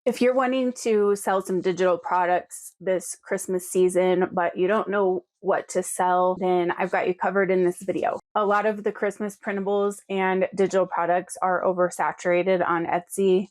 If you're wanting to sell some digital products this Christmas season, but you don't know what to sell, then I've got you covered in this video. A lot of the Christmas printables and digital products are oversaturated on Etsy.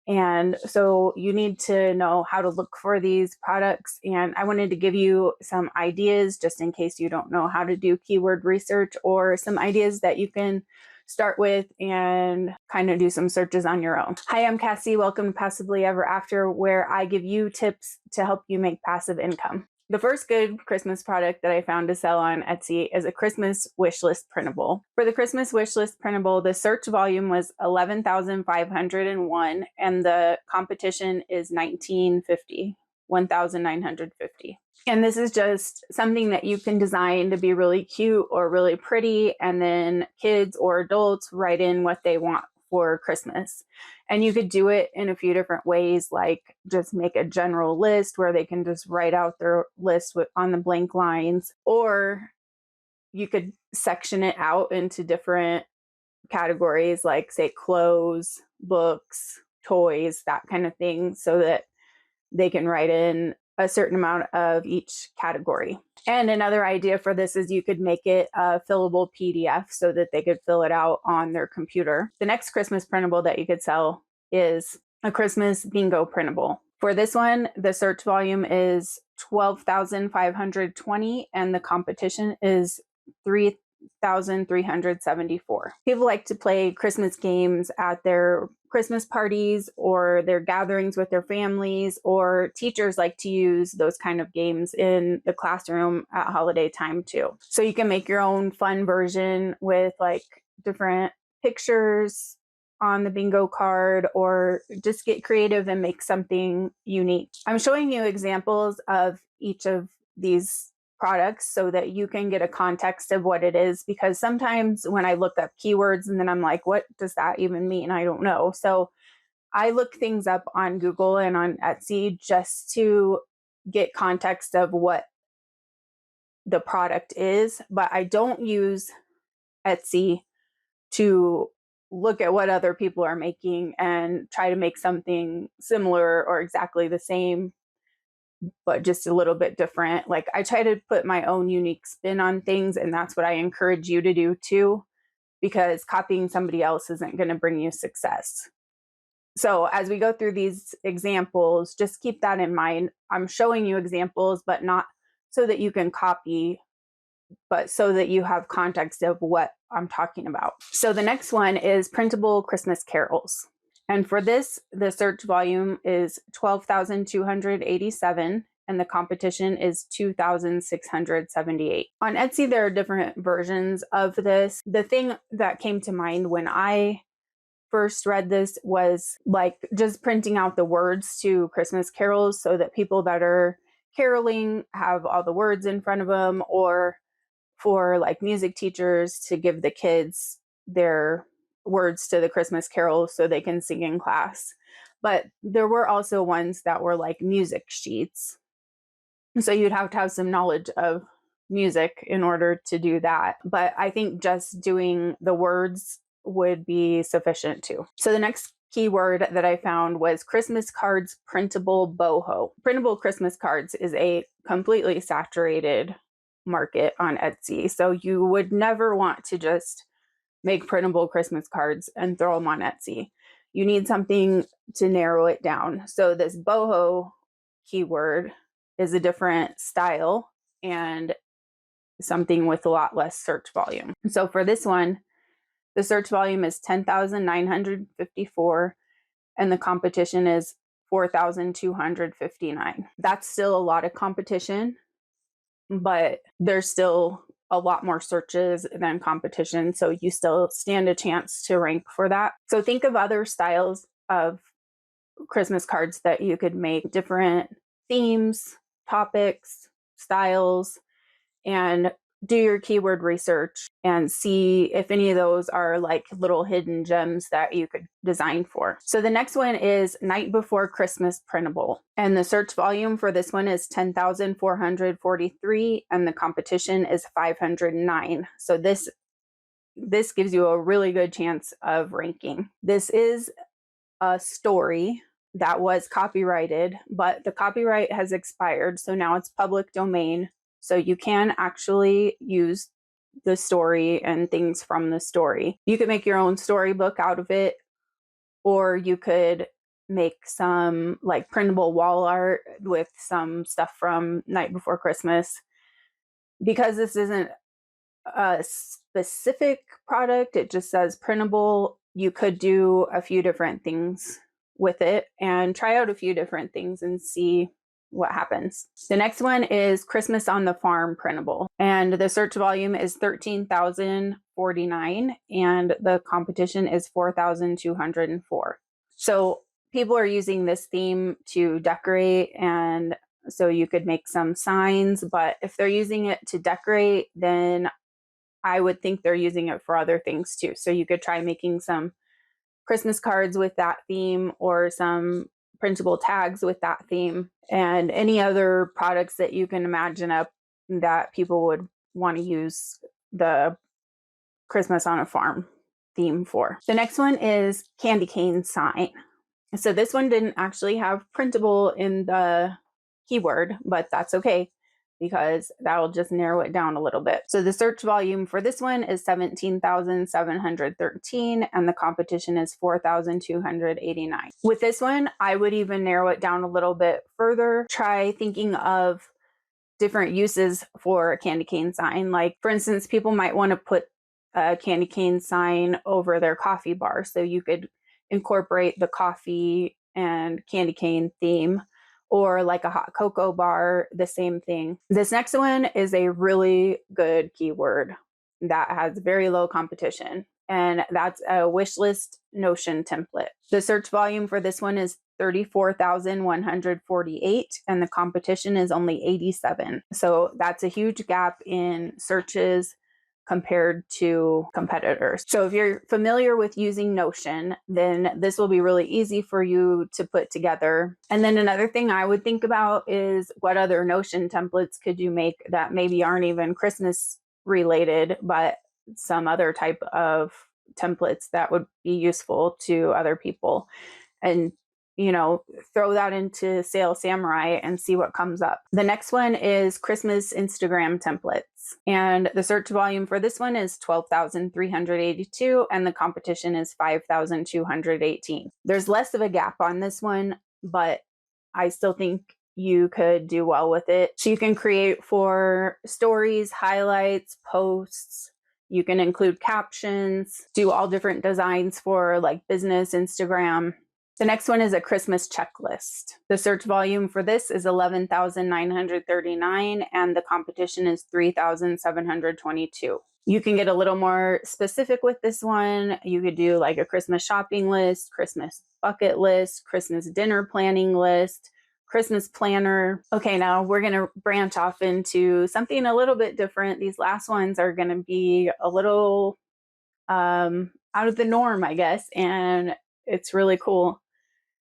And so you need to know how to look for these products. And I wanted to give you some ideas just in case you don't know how to do keyword research, or some ideas that you can start with and kind of do some searches on your own. Hi, I'm Cassie. Welcome to Passively Ever After, where I give you tips to help you make passive income. The first good Christmas product that I found to sell on Etsy is a Christmas wishlist printable. For the Christmas wishlist printable, the search volume was 11,501 and the competition is 1,950. And this is just something that you can design to be really cute or really pretty, and then kids or adults write in what they want for Christmas. And you could do it in a few different ways, like just make a general list where they can just write out their list on the blank lines, or you could section it out into different categories, like say clothes, books, toys, that kind of thing, so that they can write in a certain amount of each category. And another idea for this is you could make it a fillable PDF so that they could fill it out on their computer. The next Christmas printable that you could sell is a Christmas bingo printable. For this one, the search volume is 12,520 and the competition is 3,374. People like to play Christmas games at their Christmas parties or their gatherings with their families, or teachers like to use those kind of games in the classroom at holiday time too. So you can make your own fun version with like different pictures on the bingo card, or just get creative and make something unique. I'm showing you examples of each of these products so that you can get a context of what it is, because sometimes when I look up keywords and then I'm like, what does that even mean? I don't know. So I look things up on Google and on Etsy just to get context of what the product is, but I don't use Etsy to look at what other people are making and try to make something similar or exactly the same, but just a little bit different. Like I try to put my own unique spin on things, and that's what I encourage you to do too, because copying somebody else isn't going to bring you success. So as we go through these examples, just keep that in mind. I'm showing you examples, but not so that you can copy, but so that you have context of what I'm talking about. So the next one is printable Christmas carols. And for this, the search volume is 12,287 and the competition is 2,678. On Etsy, there are different versions of this. The thing that came to mind when I first read this was like just printing out the words to Christmas carols so that people that are caroling have all the words in front of them, or for like music teachers to give the kids their words to the Christmas carol so they can sing in class. But there were also ones that were like music sheets. So you'd have to have some knowledge of music in order to do that. But I think just doing the words would be sufficient too. So the next keyword that I found was Christmas cards printable boho. Printable Christmas cards is a completely saturated market on Etsy. So you would never want to just make printable Christmas cards and throw them on Etsy. You need something to narrow it down. So this boho keyword is a different style and something with a lot less search volume. So for this one, the search volume is 10,954 and the competition is 4,259. That's still a lot of competition, but there's still a lot more searches than competition. So you still stand a chance to rank for that. So think of other styles of Christmas cards that you could make, different themes, topics, styles, and do your keyword research and see if any of those are like little hidden gems that you could design for. So the next one is Night Before Christmas printable. And the search volume for this one is 10,443 and the competition is 509. So this gives you a really good chance of ranking. This is a story that was copyrighted, but the copyright has expired. So now it's public domain. So you can actually use the story and things from the story. You could make your own storybook out of it, or you could make some like printable wall art with some stuff from Night Before Christmas. Because this isn't a specific product, it just says printable, you could do a few different things with it and try out a few different things and see what happens. The next one is Christmas on the Farm printable, and the search volume is 13,049 and the competition is 4,204. So people are using this theme to decorate, and so you could make some signs, but if they're using it to decorate, then I would think they're using it for other things too. So you could try making some Christmas cards with that theme, or some printable tags with that theme, and any other products that you can imagine up that people would want to use the Christmas on a Farm theme for. The next one is candy cane sign. So this one didn't actually have printable in the keyword, but that's okay, because that'll just narrow it down a little bit. So the search volume for this one is 17,713 and the competition is 4,289. With this one, I would even narrow it down a little bit further. Try thinking of different uses for a candy cane sign. Like, for instance, people might want to put a candy cane sign over their coffee bar. So you could incorporate the coffee and candy cane theme, or like a hot cocoa bar, the same thing. This next one is a really good keyword that has very low competition, and that's a Wishlist Notion template. The search volume for this one is 34,148 and the competition is only 87. So that's a huge gap in searches compared to competitors. So if you're familiar with using Notion, then this will be really easy for you to put together. And then another thing I would think about is what other Notion templates could you make that maybe aren't even Christmas related, but some other type of templates that would be useful to other people. And throw that into Sales Samurai and see what comes up. The next one is Christmas Instagram templates. And the search volume for this one is 12,382 and the competition is 5,218. There's less of a gap on this one, but I still think you could do well with it. So you can create for stories, highlights, posts. You can include captions, do all different designs for like business, Instagram. The next one is a Christmas checklist. The search volume for this is 11,939 and the competition is 3,722. You can get a little more specific with this one. You could do like a Christmas shopping list, Christmas bucket list, Christmas dinner planning list, Christmas planner. Okay, now we're going to branch off into something a little bit different. These last ones are going to be a little out of the norm, I guess, and it's really cool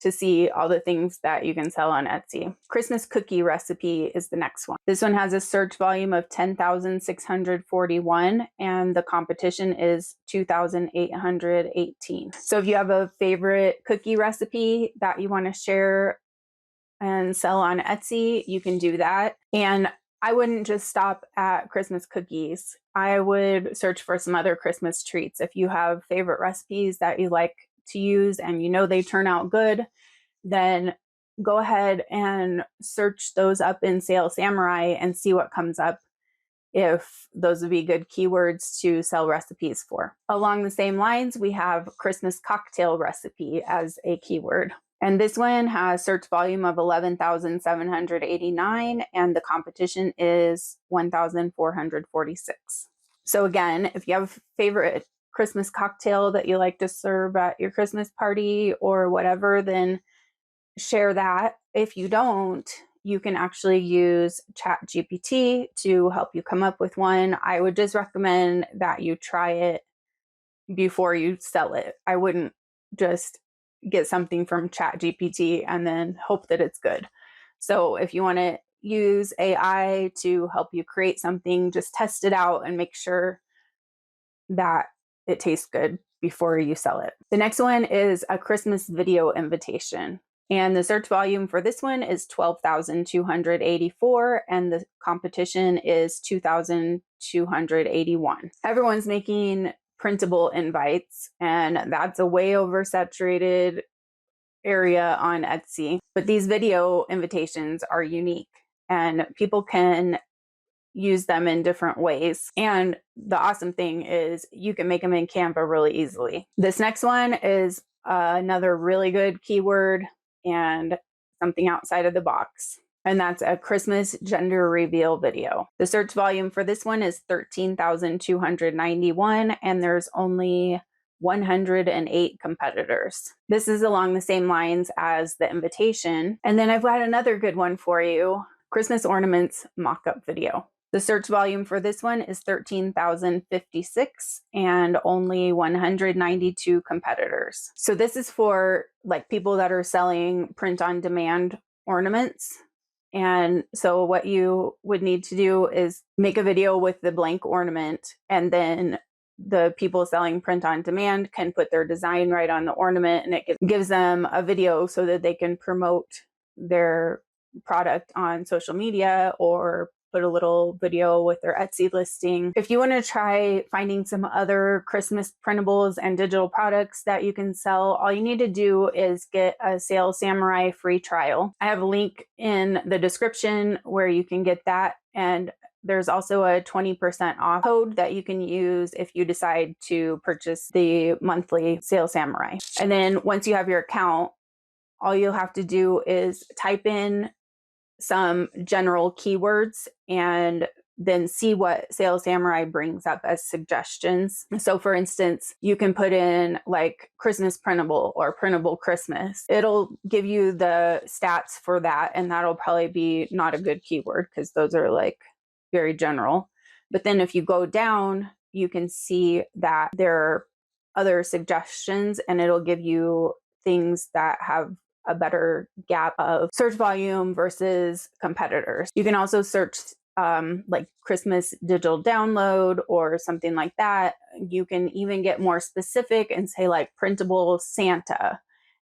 to see all the things that you can sell on Etsy. Christmas cookie recipe is the next one. This one has a search volume of 10,641 and the competition is 2,818. So if you have a favorite cookie recipe that you want to share and sell on Etsy, you can do that. And I wouldn't just stop at Christmas cookies. I would search for some other Christmas treats. If you have favorite recipes that you like to use and they turn out good, then go ahead and search those up in Sales Samurai and see what comes up, if those would be good keywords to sell recipes for. Along the same lines, we have Christmas cocktail recipe as a keyword. And this one has search volume of 11,789 and the competition is 1,446. So again, if you have a favorite Christmas cocktail that you like to serve at your Christmas party or whatever, then share that. If you don't, you can actually use ChatGPT to help you come up with one. I would just recommend that you try it before you sell it. I wouldn't just get something from ChatGPT and then hope that it's good. So if you want to use AI to help you create something, just test it out and make sure that it tastes good before you sell it. The next one is a Christmas video invitation. And the search volume for this one is 12,284, and the competition is 2,281. Everyone's making printable invites, and that's a way oversaturated area on Etsy. But these video invitations are unique, and people can use them in different ways. And the awesome thing is you can make them in Canva really easily. This next one is another really good keyword and something outside of the box. And that's a Christmas gender reveal video. The search volume for this one is 13,291, and there's only 108 competitors. This is along the same lines as the invitation. And then I've got another good one for you, Christmas ornaments mock-up video. The search volume for this one is 13,056 and only 192 competitors. So this is for like people that are selling print on demand ornaments. And so what you would need to do is make a video with the blank ornament, and then the people selling print on demand can put their design right on the ornament, and it gives them a video so that they can promote their product on social media or put a little video with their Etsy listing. If you want to try finding some other Christmas printables and digital products that you can sell, all you need to do is get a Sales Samurai free trial. I have a link in the description where you can get that, and there's also a 20% off code that you can use if you decide to purchase the monthly Sales Samurai. And then once you have your account, all you'll have to do is type in some general keywords and then see what Sales Samurai brings up as suggestions. So for instance, you can put in like Christmas printable or printable Christmas. It'll give you the stats for that, and that'll probably be not a good keyword because those are like very general. But then if you go down, you can see that there are other suggestions, and it'll give you things that have a better gap of search volume versus competitors. You can also search like Christmas digital download or something like that. You can even get more specific and say like printable Santa,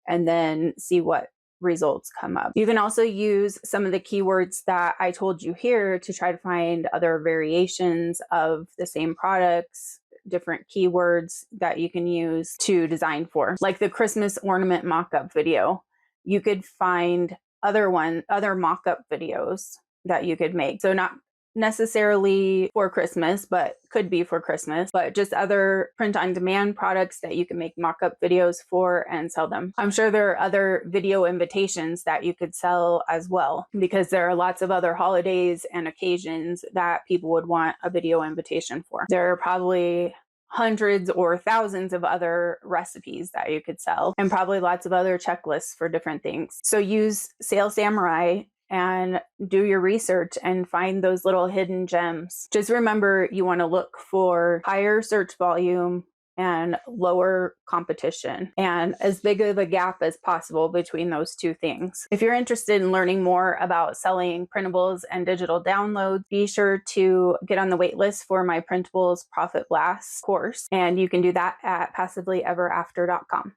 and then see what results come up. You can also use some of the keywords that I told you here to try to find other variations of the same products, different keywords that you can use to design for. Like the Christmas ornament mock-up video, you could find other mock-up videos that you could make. So not necessarily for Christmas, but could be for Christmas, but just other print on demand products that you can make mock-up videos for and sell them. I'm sure there are other video invitations that you could sell as well, because there are lots of other holidays and occasions that people would want a video invitation for. There are probably hundreds or thousands of other recipes that you could sell, and probably lots of other checklists for different things. So use Sales Samurai and do your research and find those little hidden gems. Just remember, you want to look for higher search volume and lower competition, and as big of a gap as possible between those two things. If you're interested in learning more about selling printables and digital downloads, be sure to get on the wait list for my Printables Profit Blast course, and you can do that at PassivelyEverAfter.com.